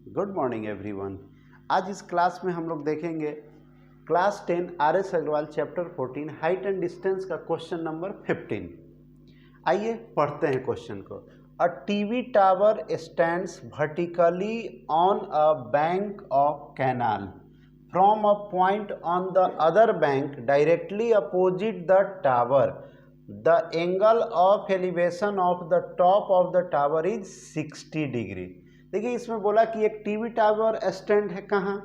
Good morning everyone. आज इस class में हम लोग देखेंगे class 10 R S. Agarwal chapter 14 height and distance का क्वेश्चन नंबर 15। आइए पढ़ते हैं क्वेश्चन को। A TV tower stands vertically on a bank of canal from a point on the other bank directly opposite the tower. The angle of elevation of the top of the tower is 60 degree. देखिए इसमें बोला कि एक TV tower stand है कहाँ,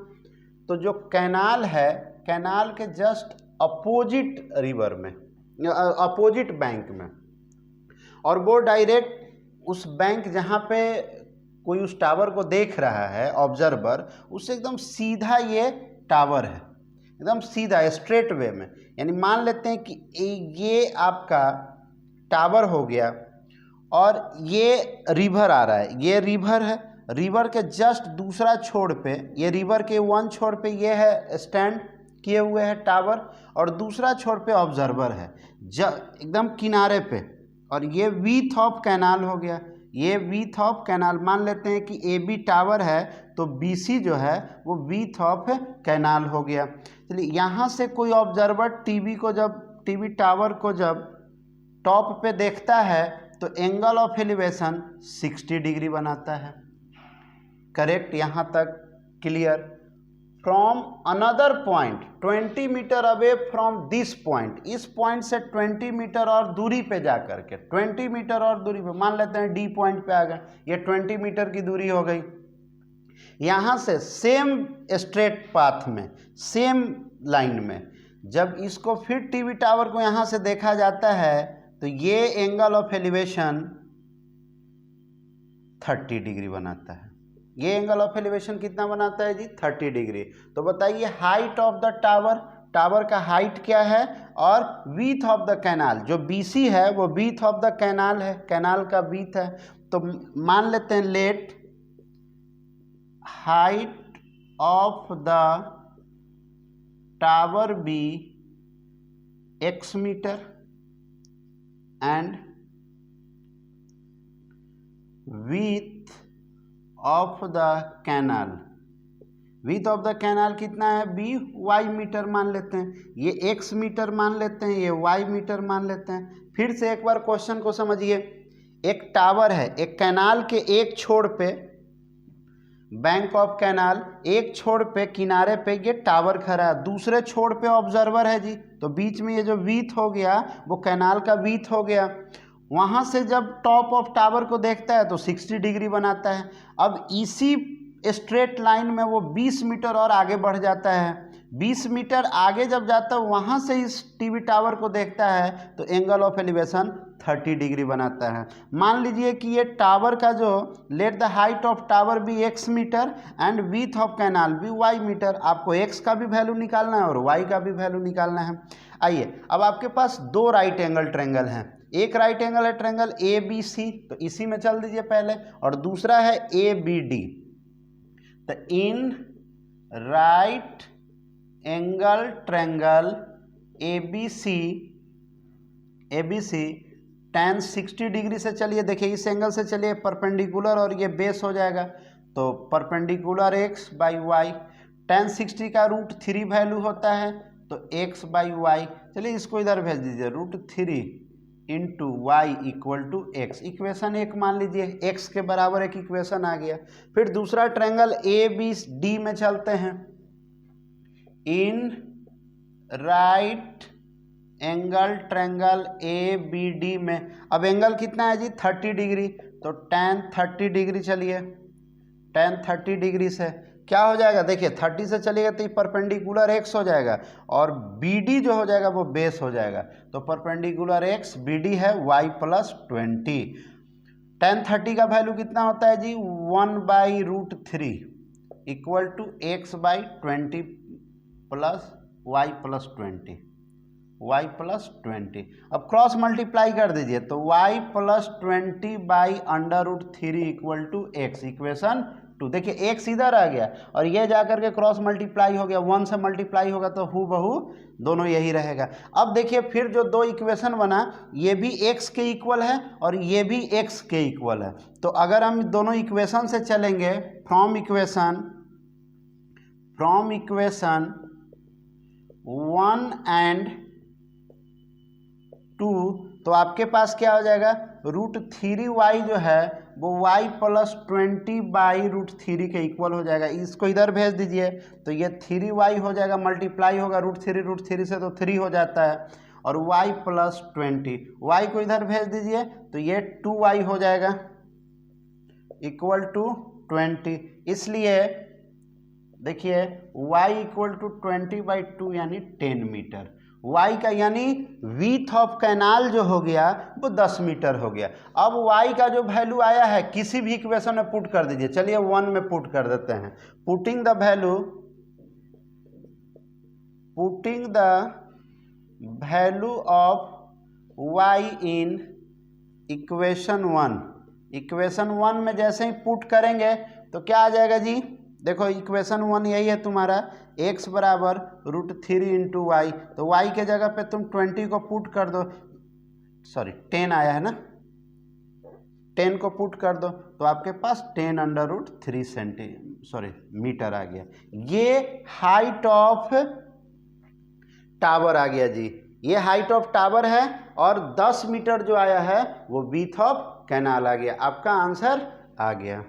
तो जो canal है, कैनाल के जस्ट अपोजिट रिवर में, अपोजिट बैंक में, और वो डायरेक्ट उस बैंक जहाँ पे कोई उस टावर को देख रहा है ऑब्जर्वर, उससे एकदम सीधा ये टावर है, एकदम सीधा स्ट्रेट वे में। यानी मान लेते हैं कि ये आपका टावर हो गया और ये रिवर आ रहा है, ये रिवर है, रिवर के जस्ट दूसरा छोर पे, ये रिवर के वन छोर पे ये है स्टैंड किए हुए है टावर, और दूसरा छोर पे ऑब्जर्वर है एकदम किनारे पे, और ये विड्थ ऑफ कैनाल हो गया, ये विड्थ ऑफ कैनाल। मान लेते हैं कि ए बी टावर है तो बी सी जो है वो विड्थ ऑफ कैनाल हो गया। चलिए यहाँ से कोई ऑब्जर्वर टीवी टावर को जब टॉप पे देखता है तो एंगल ऑफ एलिवेशन 60 डिग्री बनाता है। करेक्ट, यहाँ तक clear. From another point 20 metre away from this point, इस पॉइंट से 20 मीटर और दूरी पे जा करके, 20 मीटर और दूरी पे, मान लेते हैं डी पॉइंट पे आ गए, ये 20 मीटर की दूरी हो गई। यहाँ से सेम स्ट्रेट पाथ में, सेम लाइन में, जब इसको फिर टीवी टावर को यहाँ से देखा जाता है तो ये एंगल ऑफ एलिवेशन 30 डिग्री बनाता है। ये एंगल ऑफ एलिवेशन कितना बनाता है जी? 30 डिग्री। तो बताइए height of the tower, tower का हाइट क्या है, और विड्थ ऑफ द कैनाल, जो BC है वो विड्थ ऑफ द कैनाल है, कैनाल का विड्थ है। तो मान लेते हैं let height of the tower be x metre and width of the canal, width of the canal कितना है? y मीटर मान लेते हैं, ये x मीटर मान लेते हैं, ये y मीटर मान लेते हैं। फिर से एक बार क्वेश्चन को समझिए। एक टावर है, एक कैनाल के एक छोर पे, बैंक ऑफ कैनाल, एक छोर पे किनारे पे ये टावर खड़ा है, दूसरे छोर पे ऑब्जर्वर है जी, तो बीच में ये जो विड्थ हो गया वो कैनाल का विड्थ हो गया। वहाँ से जब टॉप ऑफ टावर को देखता है तो 60 डिग्री बनाता है। अब इसी स्ट्रेट लाइन में वो 20 मीटर और आगे बढ़ जाता है, 20 मीटर आगे जब जाता है वहाँ से इस टीवी टावर को देखता है तो एंगल ऑफ एलिवेशन 30 डिग्री बनाता है। मान लीजिए कि ये टावर का जो, let the height of tower be x metre and width of canal be y metre. आपको x का भी वैल्यू निकालना है और y का भी वैल्यू निकालना है। आइए, अब आपके पास दो राइट एंगल ट्रायंगल हैं, एक राइट एंगल है ट्रायंगल ABC, तो इसी में चल दीजिए पहले, और दूसरा है ABD। तो in right angle triangle ABC tan 60 degree से, चलिए देखिए इस एंगल से चलिए परपेंडिकुलर, और ये बेस हो जाएगा, तो perpendicular x by y, tan 60 का √3 वैल्यू होता है, तो x बाई वाई, चलिए इसको इधर भेज दीजिए, √3 into y equal to x. Equation एक मान लीजिए, x के बराबर एक इक्वेशन आ गया। फिर दूसरा ट्रायंगल ABD में चलते हैं। In right angle triangle ABD में, अब एंगल कितना है जी? 30 डिग्री, तो tan 30 डिग्री, चलिए tan 30 डिग्री से क्या हो जाएगा? देखिए 30 से चलेगा तो ये परपेंडिकुलर x हो जाएगा, और BD जो हो जाएगा वो बेस हो जाएगा, तो परपेंडिकुलर x BD है y + 20। tan 30 का वैल्यू कितना होता है जी? 1/√3 equal to x/20 + y + 20, y plus 20। अब क्रॉस मल्टीप्लाई कर दीजिए तो y plus 20 by under root 3 equal to x, equation 2। देखिए x इधर आ गया और ये जाकर के क्रॉस मल्टीप्लाई हो गया, 1 से मल्टीप्लाई होगा तो हूबहू दोनों यही रहेगा। अब देखिए फिर जो दो इक्वेशन बना ये भी x के इक्वल है और ये भी x के इक्वल है। तो अगर हम दोनों इक्वेशन से चलेंगे फ्रॉम इक्वेशन 1 एंड 2, तो आपके पास क्या हो जाएगा, रूट 3y जो है वो y प्लस 20 बाई रूट 3 के इक्वल हो जाएगा। इसको इधर भेज दीजिए तो ये 3y हो जाएगा, मल्टीप्लाई होगा रूट 3 से तो 3 हो जाता है, और y प्लस 20, y को इधर भेज दीजिए तो ये 2y हो जाएगा इक्वल टू 20। इसलिए देखिए y इक्वल टू 20/2 यानी 10 मीटर। y का यानी विड्थ ऑफ कैनाल जो हो गया वो 10 मीटर हो गया। अब y का जो वैल्यू आया है किसी भी इक्वेशन में पुट कर दीजिए। चलिए 1 में पुट कर देते हैं। Putting the value of y in equation 1। Equation 1 में जैसे ही पुट करेंगे तो क्या आ जाएगा जी, देखो इक्वेशन 1 यही है तुम्हारा, x बराबर रूट 3 इंटू वाई। तो y के जगह पे तुम 20 को पुट कर दो, सॉरी 10 आया है ना, 10 को पुट कर दो तो आपके पास 10 अंडर रूट 3 मीटर आ गया। ये हाइट ऑफ टावर आ गया जी, ये हाइट ऑफ टावर है, और 10 मीटर जो आया है वो विड्थ ऑफ कैनाल आ गया। आपका आंसर आ गया।